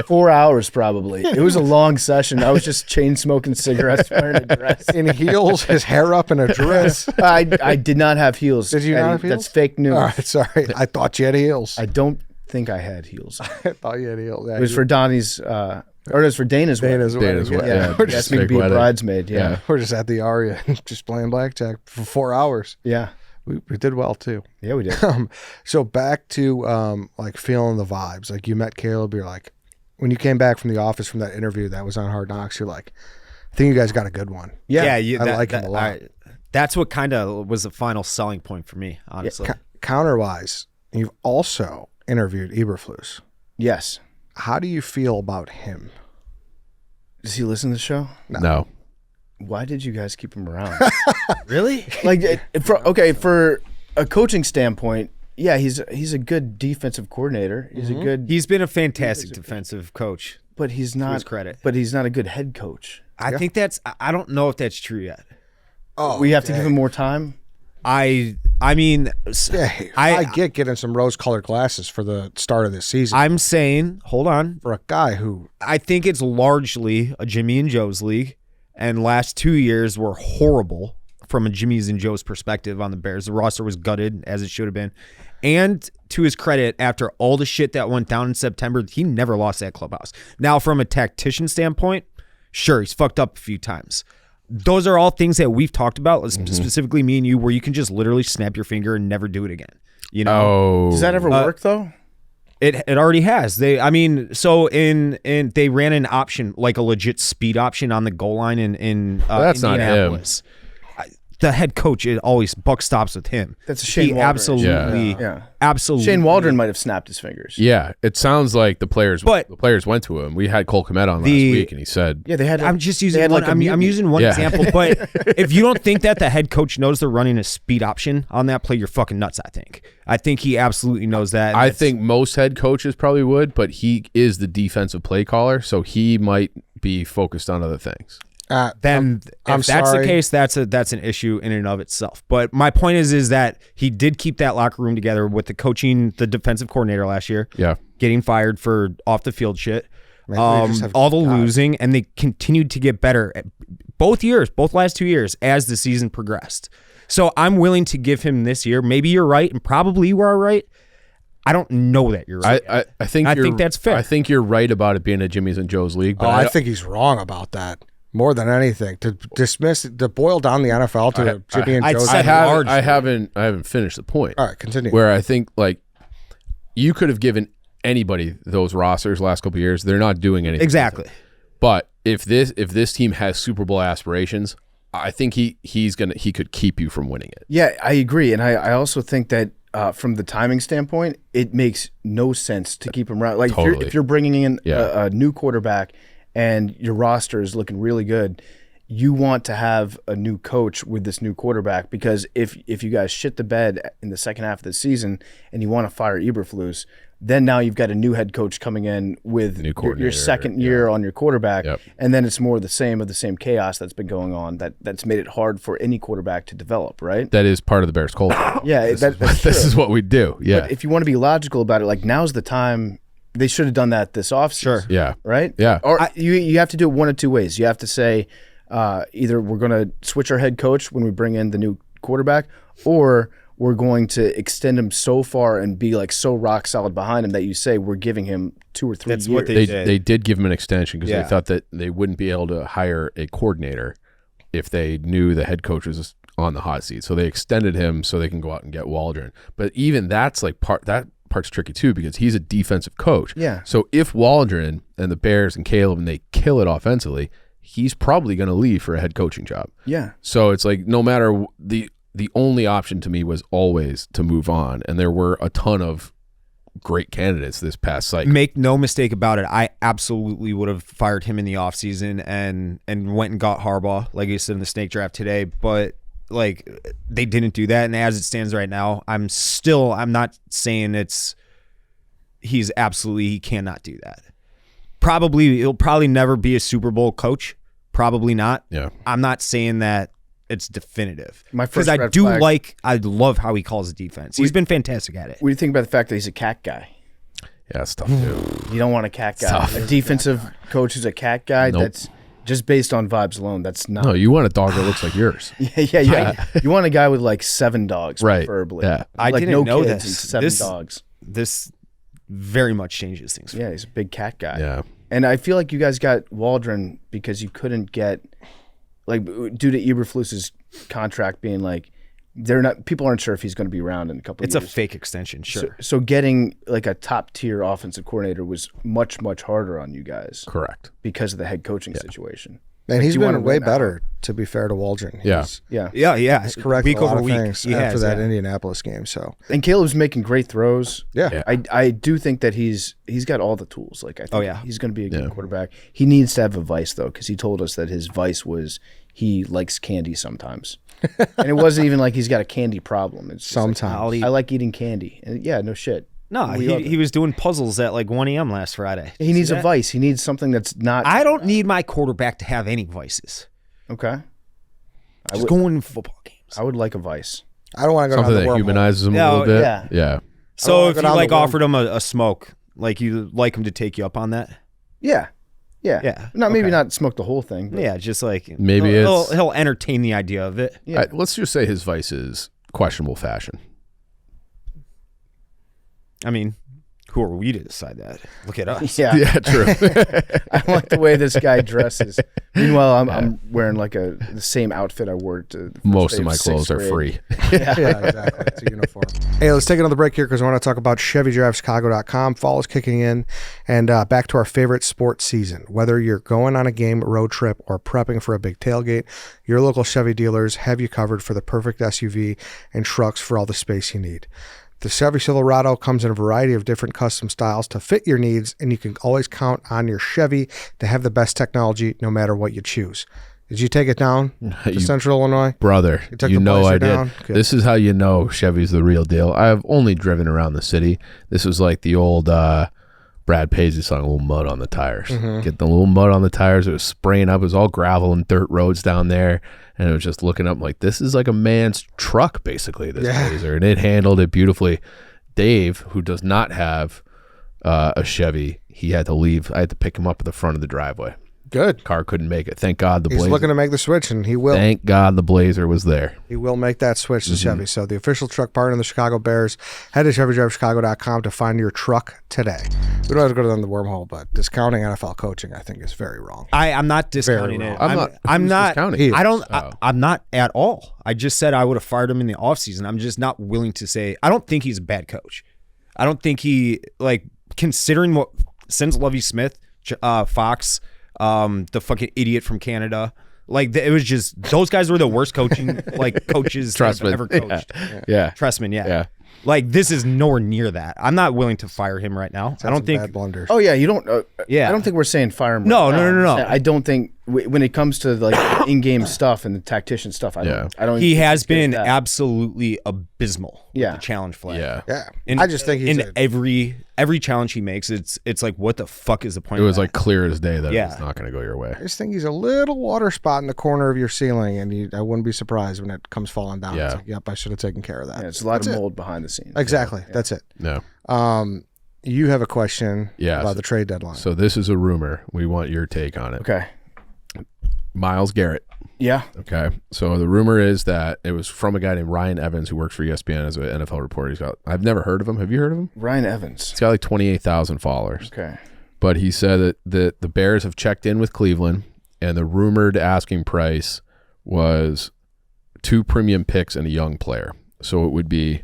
4 hours probably. It was a long session. I was just chain smoking cigarettes wearing a dress. In heels, his hair up in a dress. I did not have heels. Did you not have heels? That's fake news. All right, sorry. I thought you had heels. I don't think I had heels. I thought you had heels. Yeah, It was for Donnie's, or it was for Dana's wedding. Dana's wedding. Yeah, We're he just, asked me to be a bridesmaid. Yeah. we're just at the Aria, just playing blackjack for 4 hours. Yeah. We did well too. Yeah, we did. So back to like feeling the vibes. Like you met Caleb, you're like, when you came back from the office from that interview that was on Hard Knocks, you're like, I think you guys got a good one. Yeah. I like him a lot. That's what kind of was the final selling point for me, honestly. Counter-wise, you've also interviewed Eberflus. Yes. How do you feel about him? Does he listen to the show? No. Why did you guys keep him around? Really? Like, for a coaching standpoint, yeah, he's a good defensive coordinator. He's a good, He's been a fantastic defensive coach. but he's not. his credit. But he's not a good head coach. I think I don't know if that's true yet. Oh, We have to give him more time. I mean, Yeah, I get getting some rose-colored glasses for the start of this season. I'm saying, hold on. For a guy who, I think it's largely a Jimmy and Joe's league, and last 2 years were horrible from a Jimmy's and Joe's perspective on the Bears. The roster was gutted, as it should have been. And to his credit, after all the shit that went down in September, he never lost that clubhouse. Now, from a tactician standpoint, sure, he's fucked up a few times. Those are all things that we've talked about, specifically me and you, where you can just literally snap your finger and never do it again. You know? Oh. Does that ever work though? It already has. They ran an option, like a legit speed option on the goal line in That's not him. Indianapolis. The head coach, it always buck stops with him. That's a Shane He Waldron. absolutely, Yeah. absolutely. Shane Waldron might have snapped his fingers. Yeah, it sounds like the players went to him. We had Cole Kmet on last week, and he said, Yeah, they had. I'm just they using had one. like a I'm mutiny. using one Yeah. example, but if you don't think that the head coach knows they're running a speed option on that play, you're fucking nuts. I think he absolutely knows that. and I that's- think most head coaches probably would, but he is the defensive play caller, so he might be focused on other things. then I'm if that's sorry. the case, that's an issue in and of itself. But my point is that he did keep that locker room together with the defensive coordinator last year. Yeah. Getting fired for off the field shit. Maybe they just have All the guys. losing, and they continued to get better both last 2 years as the season progressed. So I'm willing to give him this year. Maybe you're right, and probably you are right. I don't know that you're right. I think I think that's fair. I think you're right about it being a Jimmy's and Joe's league, but I think he's wrong about that. More than anything, to boil down the NFL to Jimmy and I'd Joe's. say- I haven't finished the point. All right, continue. Where I think like you could have given anybody those rosters last couple of years. They're not doing anything. Exactly. But if this team has Super Bowl aspirations, I think he could keep you from winning it. Yeah, I agree, and I also think that from the timing standpoint, it makes no sense to keep him around. Like Totally. if you're bringing in Yeah. a new quarterback and your roster is looking really good, you want to have a new coach with this new quarterback, because if you guys shit the bed in the second half of the season and you want to fire Eberflus, then now you've got a new head coach coming in with New your coordinator, second year on your quarterback, Yep. and then it's more of the same chaos that's been going on that's made it hard for any quarterback to develop, right? That is part of the Bears culture. Yeah, that's This true. is what we do. Yeah. But if you want to be logical about it, like now's the time. They should have done that this offseason. Sure. Yeah. Right? Yeah. Or you have to do it one of two ways. You have to say either we're going to switch our head coach when we bring in the new quarterback, or we're going to extend him so far and be like so rock solid behind him that you say we're giving him 2 or 3 That's years. what They did give him an extension because Yeah. they thought that they wouldn't be able to hire a coordinator if they knew the head coach was on the hot seat. So they extended him so they can go out and get Waldron. But even that's like part's tricky too, because he's a defensive coach. Yeah. So if Waldron and the Bears and Caleb and they kill it offensively, he's probably going to leave for a head coaching job. Yeah. So it's like no matter the only option to me was always to move on, and there were a ton of great candidates this past cycle. Make no mistake about it, I absolutely would have fired him in the offseason and went and got Harbaugh, like you said in the snake draft today. But like they didn't do that, and as it stands right now, I'm not saying he cannot do that. He'll probably never be a Super Bowl coach. Probably not. Yeah. I'm not saying that it's definitive. My first because red flag- I love how he calls the defense. He's been fantastic at it. What do you think about the fact that he's a cat guy? Yeah, it's tough too. You don't want a cat guy. Tough. A defensive coach who's a cat guy. Nope. That's just based on vibes alone. That's not. No, you want a dog that looks like yours. Yeah. You want a guy with like 7 dogs, Right. preferably. Yeah. I like didn't no know kids this. and 7 dogs. This very much changes things. For me. Yeah, he's a big cat guy. Yeah. And I feel like you guys got Waldron because you couldn't get, like, due to Eberflus's contract being like, people aren't sure if he's going to be around in a couple of It's years. a fake extension, sure. So getting like a top tier offensive coordinator was much, much harder on you guys Correct. because of the head coaching situation. And he's you wanna been way win now. better, to be fair to Waldron. Yeah. Yeah. Yeah. He's correct week a lot over of week. things He after has, that yeah. Indianapolis game. So And Caleb's making great throws. yeah. I do think that he's got all the tools. Like I think yeah. he's going to be a good quarterback. He needs to have a vice though, because he told us that his vice was he likes candy sometimes, and it wasn't even like he's got a candy problem. It's just like, Sometimes. I like eating candy. And yeah, no shit. No, he was doing puzzles at like 1 a.m. last Friday. He needs See a that? vice. He needs something that's not. I don't need my quarterback to have any vices. Okay. Just going to football games. I would like a vice. I don't want to go Something down that the wormhole. humanizes him a Yeah, little bit. yeah. Yeah. So wanna if go you down like the worm- offered him a smoke, like you like him to take you up on that? Yeah. Yeah. Maybe Okay. not smoke the whole thing. But Yeah, just like Maybe he'll entertain the idea of it. Yeah. Let's just say his vice is questionable fashion. I mean, who are we to decide that? Look at us. Yeah. Yeah, true. I like the way this guy dresses. Meanwhile, I'm wearing like the same outfit I wore to the first Most day of my sixth clothes are grade. free. Yeah, exactly. It's a uniform. Hey, let's take another break here because I want to talk about ChevyDriveChicago.com. Fall is kicking in, and back to our favorite sports season. Whether you're going on a game, road trip, or prepping for a big tailgate, your local Chevy dealers have you covered for the perfect SUV and trucks for all the space you need. The Chevy Silverado comes in a variety of different custom styles to fit your needs, and you can always count on your Chevy to have the best technology no matter what you choose. Did you take it down to Central Illinois? Brother, took you the know I Placer did. down? Good. This is how you know Chevy's the real deal. I've only driven around the city. This was like the old Brad Paisley song, "A Little Mud on the Tires." Get the little mud on the tires. It was spraying up. It was all gravel and dirt roads down there. And it was just looking up like, this is like a man's truck, basically, this Blazer. And it handled it beautifully. Dave, who does not have a Chevy, he had to leave. I had to pick him up at the front of the driveway. Good. Car couldn't make it. Thank God the He's Blazer. looking to make the switch, and he will. Thank God the Blazer was there. He will make that switch to Chevy. So the official truck partner of the Chicago Bears, head to ChevyDriveChicago.com to find your truck today. We don't have to go down the wormhole, but discounting NFL coaching, I think, is very wrong. I'm not discounting Very it. wrong. I'm not discounting it. I don't. Oh. I'm not at all. I just said I would have fired him in the offseason. I'm just not willing to say. I don't think he's a bad coach. I don't think he, like, considering what since Lovie Smith, Fox, the fucking idiot from Canada. Like, it was just, those guys were the worst coaching, like, coaches that Trustman. I've ever coached. Yeah. Trustman, yeah. Yeah. Like, this is nowhere near that. I'm not willing to fire him right now. I don't think. Bad blunders. Oh yeah, you don't. Yeah. I don't think we're saying fire him. No, right no, now. no, no. I don't think when it comes to like in-game stuff and the tactician stuff. I don't. He think has he's good at been that. absolutely abysmal. Yeah. With the challenge flag. Yeah. Yeah. In, I just think he's in every challenge he makes, it's like, what the fuck is the point? It of was that? like clear as day that Yeah. it's not going to go your way. I just think he's a little water spot in the corner of your ceiling, and I wouldn't be surprised when it comes falling down. Yeah. It's like, yep, I should have taken care of that. Yeah, it's a lot That's of it. mold behind the scenes. Exactly. That's it. No. You have a question Yeah, about so- the trade deadline. So this is a rumor. We want your take on it. Okay. Myles Garrett. Yeah. Okay. So the rumor is that it was from a guy named Ryan Evans who works for ESPN as an NFL reporter. I've never heard of him. Have you heard of him? Ryan Evans. He's got like 28,000 followers. Okay. But he said that the Bears have checked in with Cleveland, and the rumored asking price was 2 premium picks and a young player. So it would be,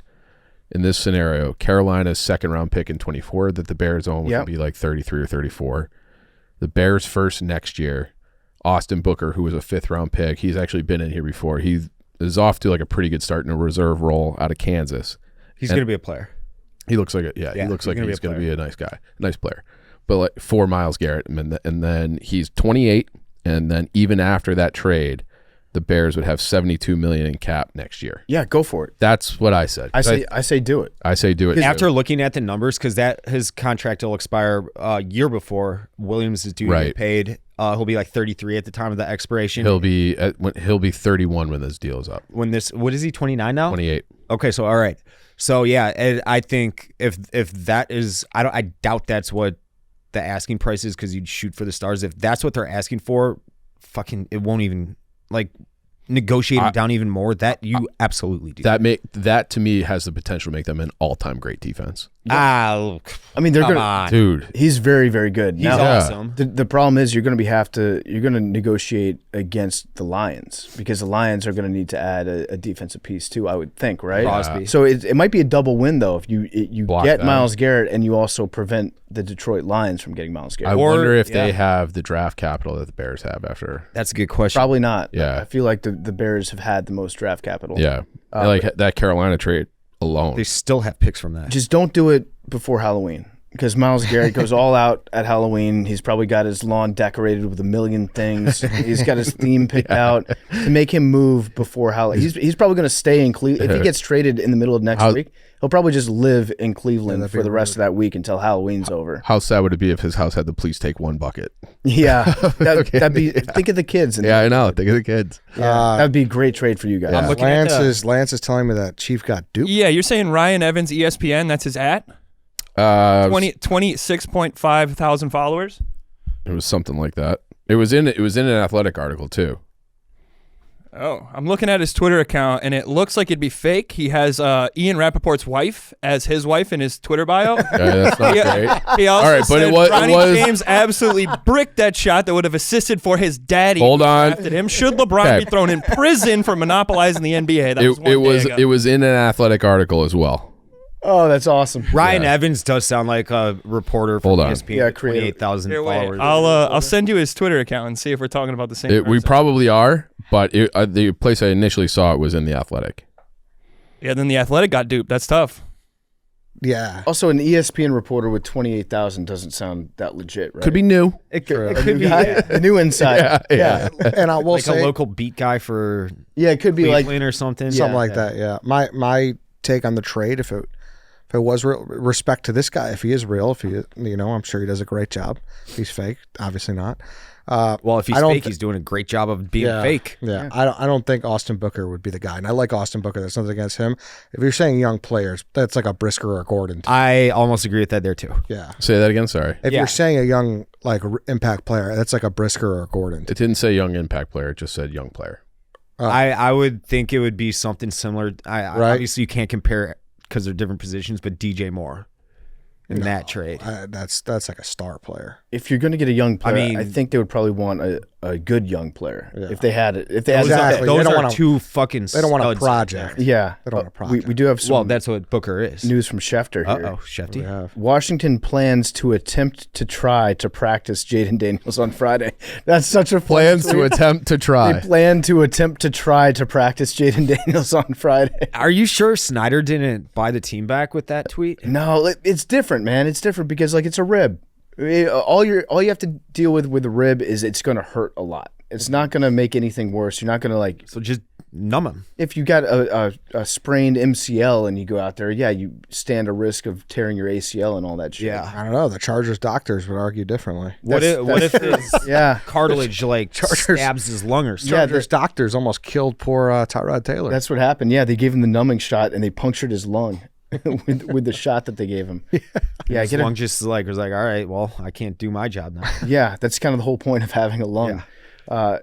in this scenario, Carolina's second-round pick in 24 that the Bears own, which would be like 33 or 34. The Bears' first next year, Austin Booker, who was a 5th-round pick. He's actually been in here before. He is off to like a pretty good start in a reserve role out of Kansas. He's going to be a player. He looks like he looks like he's going to be a nice guy, nice player. But like for Myles Garrett, and then he's 28, and then even after that trade, the Bears would have $72 million in cap next year. Yeah, go for it. That's what I said. I say do it. I say do it. After looking at the numbers, because his contract will expire a year before Williams is due to get paid. He'll be like 33 at the time of the expiration. He'll be 31 when this deal is up. What is he, 29 now? 28. Okay, so all right. So yeah, I think if that is, I doubt that's what the asking price is, because you'd shoot for the stars. If that's what they're asking for, fucking, it won't even negotiate it down even more. That you absolutely do. That to me has the potential to make them an all-time great defense. I mean, they're gonna, dude. He's very, very good. He's awesome. The problem is you're gonna negotiate against the Lions, because the Lions are gonna need to add a defensive piece too, I would think, right? Crosby. So it might be a double win though if you Block get that. Myles Garrett and you also prevent the Detroit Lions from getting Myles Garrett. I wonder if they have the draft capital that the Bears have after. That's a good question. Probably not. Yeah. I feel like the Bears have had the most draft capital. Yeah, like that Carolina trade alone. They still have picks from that. Just don't do it before Halloween, because Myles Garrett goes all out at Halloween. He's probably got his lawn decorated with a million things. He's got his theme picked out to make him move before Halloween. He's probably going to stay in Cleveland. If he gets traded in the middle of next week, he'll probably just live in Cleveland for the rest of that week until Halloween's over. How sad would it be if his house had the police take one bucket? Yeah, that'd be. Think of the kids. Yeah, I know. Think of the kids. That'd be a great trade for you guys. Yeah. looking at Lance is telling me that Chief got duped. Yeah, you're saying Ryan Evans, ESPN, that's his @ 26.5 thousand followers. It was something like that. It was in an athletic article too. Oh, I'm looking at his Twitter account, and it looks like it'd be fake. He has Ian Rappaport's wife as his wife in his Twitter bio. Yeah, that's not great. He also All right, but said it was- Bronny James absolutely bricked that shot that would have assisted for his daddy. Hold on. Drafted him. Should LeBron be thrown in prison for monopolizing the NBA? That was one day ago. It was in an athletic article as well. Oh, that's awesome. Ryan Evans does sound like a reporter from Hold on. ESPN. Yeah, 28,000 Here, wait. followers. I'll send you his Twitter account and see if we're talking about the same person. We probably are, but the place I initially saw it was in the Athletic. Yeah, then the Athletic got duped. That's tough. Yeah. Also, an ESPN reporter with 28,000 doesn't sound that legit, right? Could be new. It could be the new inside. Yeah. And I will like say a local beat guy for Yeah, it could be like Cleveland or something. something like that. Yeah. My take on the trade, if it was real, respect to this guy, if he is real, I'm sure he does a great job. If he's fake, obviously not. Well, if he's I don't fake, he's doing a great job of being fake. Yeah. I don't think Austin Booker would be the guy. And I like Austin Booker. There's nothing against him. If you're saying young players, that's like a Brisker or a Gordon. I almost agree with that there too. Yeah. Say that again. Sorry. If you're saying a young impact player, that's like a Brisker or a Gordon. It didn't say young impact player. It just said young player. I would think it would be something similar. Right. Obviously, you can't compare because they're different positions, but DJ Moore in that trade. That's like a star player. if you're going to get a young player, I mean- think they would probably want a good young player Yeah. if they had it. If they had Exactly. Those They don't are want a- two fucking. They don't want a studs. project. Yeah, They don't want a project. we do have some Well, that's what Booker is. news from Schefter here. Oh, Shefty. We have. Washington plans to attempt to try to practice Jayden Daniels on Friday. That's such a fun Plans to tweet. attempt to They try. plan to attempt to try to practice Jayden Daniels on Friday. Are you sure Snyder didn't buy the team back with that tweet? No, it's different, man. It's different because like it's a rib. All you have to deal with the rib is it's going to hurt a lot. It's not going to make anything worse. You're not going to like So just numb him. if you got a sprained MCL and you go out there, yeah, you stand a risk of tearing your ACL and all that shit. Yeah. I don't know. The Chargers doctors would argue differently. What if his Yeah. cartilage like Chargers- stabs his lung or something? Yeah, Chargers doctors almost killed poor Tyrod Taylor. That's what happened. Yeah, they gave him the numbing shot and they punctured his lung with the shot that they gave him. Yeah, his lung just like was like, all right, well, I can't do my job now. Yeah, that's kind of the whole point of having a lung. I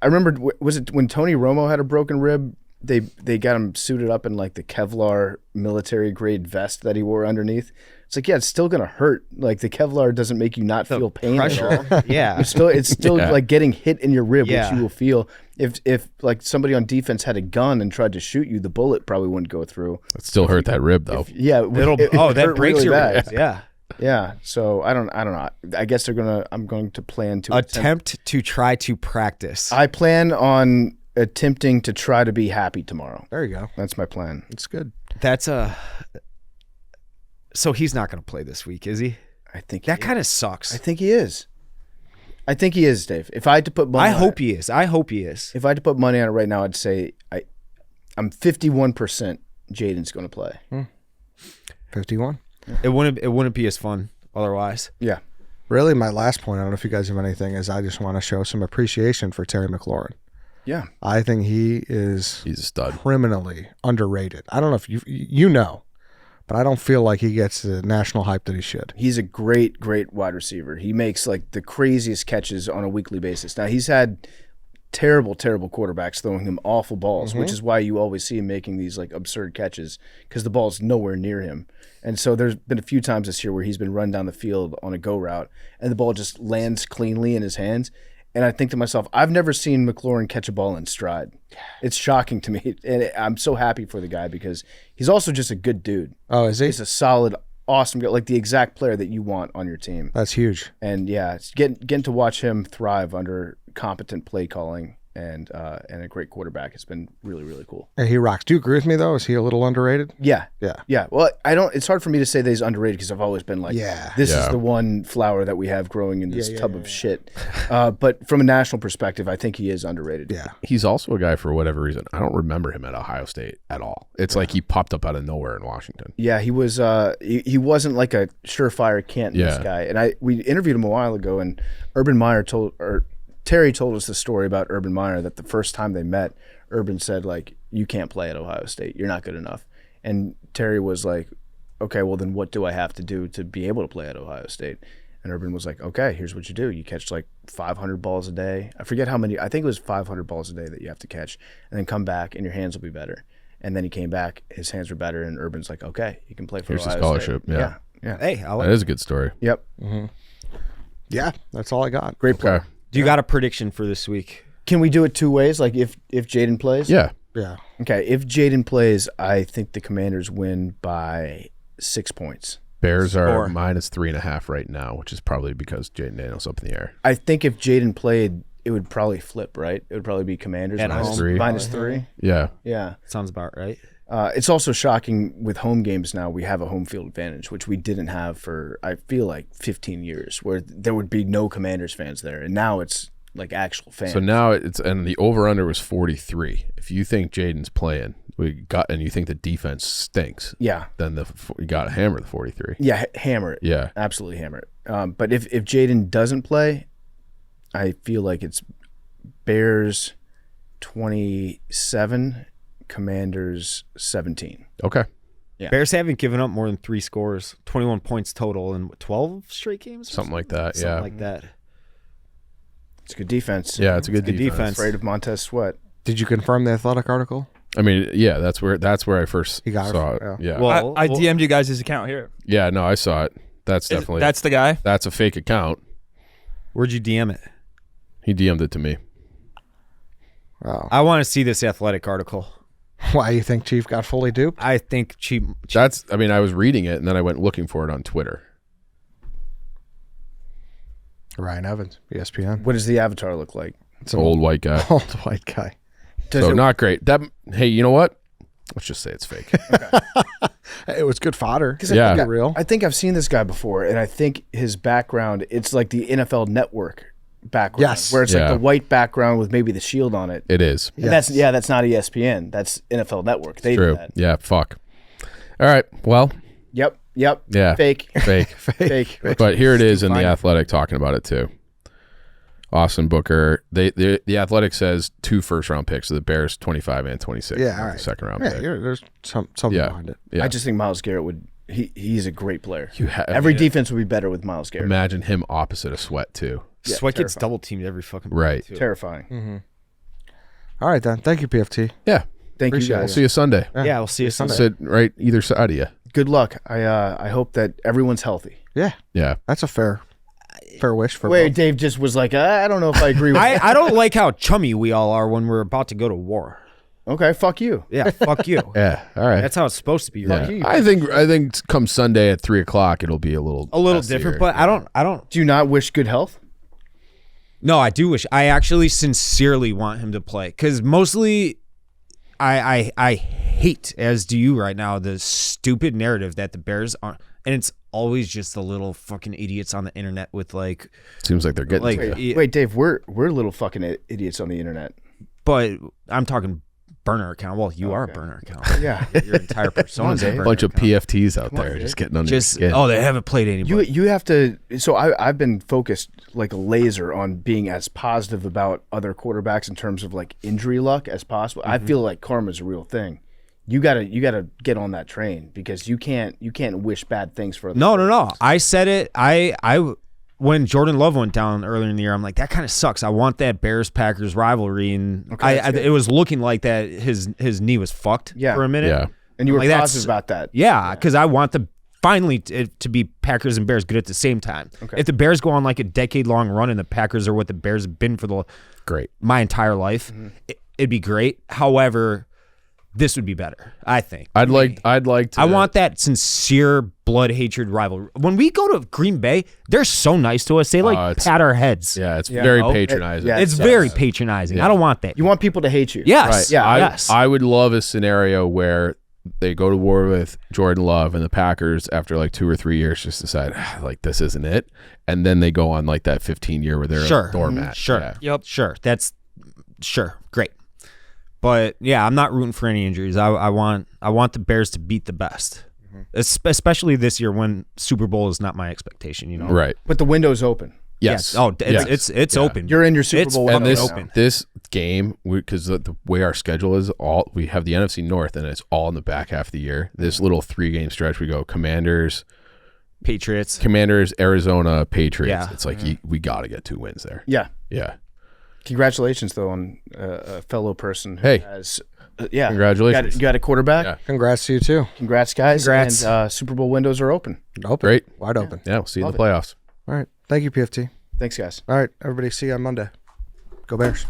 remember, was it when Tony Romo had a broken rib? They got him suited up in like the Kevlar military grade vest that he wore underneath. It's like, yeah, it's still gonna hurt. Like the Kevlar doesn't make you not feel pain at all. Pressure. Yeah. It's still Yeah. like getting hit in your rib, Yeah. which you will feel. If like somebody on defense had a gun and tried to shoot you, the bullet probably wouldn't go through. It still hurt that rib though. Yeah, That hurt breaks really your bad. ribs. Yeah. Yeah, so I don't know. I guess I'm going to plan to Attempt to try to practice. I plan on attempting to try to be happy tomorrow. there you go. That's my plan. It's good. That's so he's not going to play this week, is he? I think That kind of sucks. I think he is. I think he is, Dave. If I had to put money I hope he is. If I had to put money on it right now, I'd say I'm 51% Jayden's going to play. 51. It wouldn't be as fun otherwise. Yeah. Really, my last point, I don't know if you guys have anything, is I just want to show some appreciation for Terry McLaurin. Yeah. I think he's a stud. Criminally underrated. I don't know if you know, but I don't feel like he gets the national hype that he should. He's a great wide receiver. He makes like the craziest catches on a weekly basis. Now, he's had terrible quarterbacks throwing him awful balls, which is why you always see him making these like absurd catches because the ball's nowhere near him. And so there's been a few times this year where he's been run down the field on a go route and the ball just lands cleanly in his hands. And I think to myself, I've never seen McLaurin catch a ball in stride. It's shocking to me. And I'm so happy for the guy because he's also just a good dude. Oh, is he? He's a solid, awesome guy, like the exact player that you want on your team. That's huge. And yeah, it's getting to watch him thrive under competent play calling and a great quarterback has been really, really cool. And he rocks. Do you agree with me though? Is he a little underrated? Yeah. Yeah. Yeah. Well, it's hard for me to say that he's underrated because I've always been like, this is the one flower that we have growing in this tub of shit. But from a national perspective, I think he is underrated. Yeah. He's also a guy, for whatever reason, I don't remember him at Ohio State at all. It's like he popped up out of nowhere in Washington. Yeah, he was. He wasn't like a surefire can't miss guy. And we interviewed him a while ago, and Terry told us the story about Urban Meyer that the first time they met, Urban said, like, you can't play at Ohio State. You're not good enough. And Terry was like, okay, well, then what do I have to do to be able to play at Ohio State? And Urban was like, okay, here's what you do. You catch like 500 balls a day. I forget how many. I think it was 500 balls a day that you have to catch. And then come back and your hands will be better. And then he came back. His hands were better. And Urban's like, okay, you can play for Here's the Ohio scholarship. State. Yeah. Hey, That is a good story. Yep. Yeah. That's all I got. Great play. Okay. Do you got a prediction for this week? Can we do it two ways? Like if Jayden plays? Yeah. Yeah. Okay, if Jayden plays, I think the Commanders win by 6 points. Bears are Score. -3.5 right now, which is probably because Jayden Daniels up in the air. I think if Jayden played, it would probably flip, right? It would probably be Commanders At home. -3. Yeah. Yeah. Sounds about right. It's also shocking with home games now, we have a home field advantage, which we didn't have for, I feel like, 15 years, where there would be no Commanders fans there. And now it's like actual fans. So now and the over-under was 43. If you think Jayden's playing, and you think the defense stinks, yeah. then you got to hammer the 43. Yeah, hammer it. Yeah. Absolutely hammer it. But if Jayden doesn't play, I feel like it's Bears 27, Commanders 17. Okay. Yeah. Bears haven't given up more than 3 scores, 21 points total in 12 straight games? Something like that, Something yeah. like that. It's a good defense. Yeah, it's a good Good defense. Afraid of Montez Sweat. Did you confirm the Athletic article? I mean, yeah, that's where I first You got it, saw it. yeah. Yeah. Well, I DM'd you guys his account here. Yeah, no, I saw it. That's definitely That's the guy. that's a fake account. where'd you DM it? He DM'd it to me. Oh. I want to see this Athletic article. Why you think Chief got fully duped? I think cheap. I was reading it and then I went looking for it on Twitter. Ryan Evans, ESPN. What does the avatar look like? It's an old white guy. Old white guy. Does So it- not great. Hey, you know what? Let's just say it's fake. It was good fodder. Yeah. Get real. I think I've seen this guy before, and I think his background, it's like the NFL Network background. Yes. Where it's Yeah. like the white background with maybe the shield on it. It is. And that's not ESPN. That's NFL Network. They True. do that. Yeah, fuck. All right. Well, Yep. yeah. Fake. Fake. Fake. But here it is in the Fine. Athletic talking about it too. Austin Booker. The Athletic says 2 first-round picks. So the Bears 25 and 26. Yeah, all right. Second-round Yeah, pick. there's something Yeah. behind it. Yeah. I just think Myles Garrett would. He's a great player. I Every mean, defense would be better with Myles Garrett. Imagine him opposite of Sweat too. Yeah, Sweat gets terrifying. double teamed every fucking Right. too. Terrifying. All right, then. Thank you, PFT. Yeah. Thank Appreciate you We'll guys. see you Sunday. Yeah, we'll see you Sunday. Sit right either side of you. Good luck. I hope that everyone's healthy. Yeah, Yeah. that's a fair wish for Wait, both. Dave just was like, I don't know if I agree with that. I don't like how chummy we all are when we're about to go to war. Okay, fuck you. Yeah, fuck you. Yeah. All right. That's how it's supposed to be. yeah. Right? I think come Sunday at 3:00 it'll be a little Different, but I don't. Do you not wish good health? No, I do wish. I actually sincerely want him to play because mostly, I hate, as do you right now, the stupid narrative that the Bears aren't, and it's always just the little fucking idiots on the internet with like. Seems like they're getting Like, to you. Wait, Dave, we're little fucking idiots on the internet. But I'm talking burner account. Well, you are a Okay. burner account. Yeah. Your entire persona. Dave. A bunch of PFTs out there dude. just getting under Just your skin. they haven't played anybody. You have to. So I've been focused like a laser on being as positive about other quarterbacks in terms of like injury luck as possible. I feel like karma's a real thing. You gotta get on that train because you can't wish bad things for other No. I said it. I when Jordan Love went down earlier in the year, I'm like, that kind of sucks. I want that Bears-Packers rivalry, and it was looking like that his knee was fucked for a minute. Yeah. And you were Like, that's- positive about that. Yeah, because I want finally to be Packers and Bears good at the same time. Okay. If the Bears go on like a decade-long run and the Packers are what the Bears have been for Great. my entire life, it'd be great. However, this would be better, I think. I'd like to. I want that sincere blood hatred rivalry. When we go to Green Bay, they're so nice to us. They it's- pat our heads. Yeah, it's very Oh, patronizing. yeah. It's sucks. very patronizing. I don't want that. You want people to hate you. Yes. Right. Yeah, Yes. I would love a scenario where they go to war with Jordan Love and the Packers after like 2 or 3 years just decide like this isn't it, and then they go on like that 15-year where they're Sure. a doormat. Sure. Yeah. Yep. Sure. That's sure. Great. But yeah, I'm not rooting for any injuries. I want the Bears to beat the best, especially this year when Super Bowl is not my expectation. You know. Right. But the window's open. Yes. Oh, Yes. it's Yeah. open. You're in your Super It's Bowl And window this now. this game, because the way our schedule is, we have the NFC North, and it's all in the back half of the year. This little 3-game stretch, we go Commanders, Patriots. Arizona, Patriots. Yeah. It's like we got to get 2 wins there. Yeah. Yeah. Congratulations, though, on a fellow person who Hey. has. Yeah. Congratulations. You got a quarterback. Yeah. Congrats to you too. Congrats, guys. Congrats. And Super Bowl windows are open. Open. Great. Wide open. Yeah, we'll see you in Love the playoffs. All right. Thank you, PFT. Thanks, guys. All right, everybody. See you on Monday. Go Bears.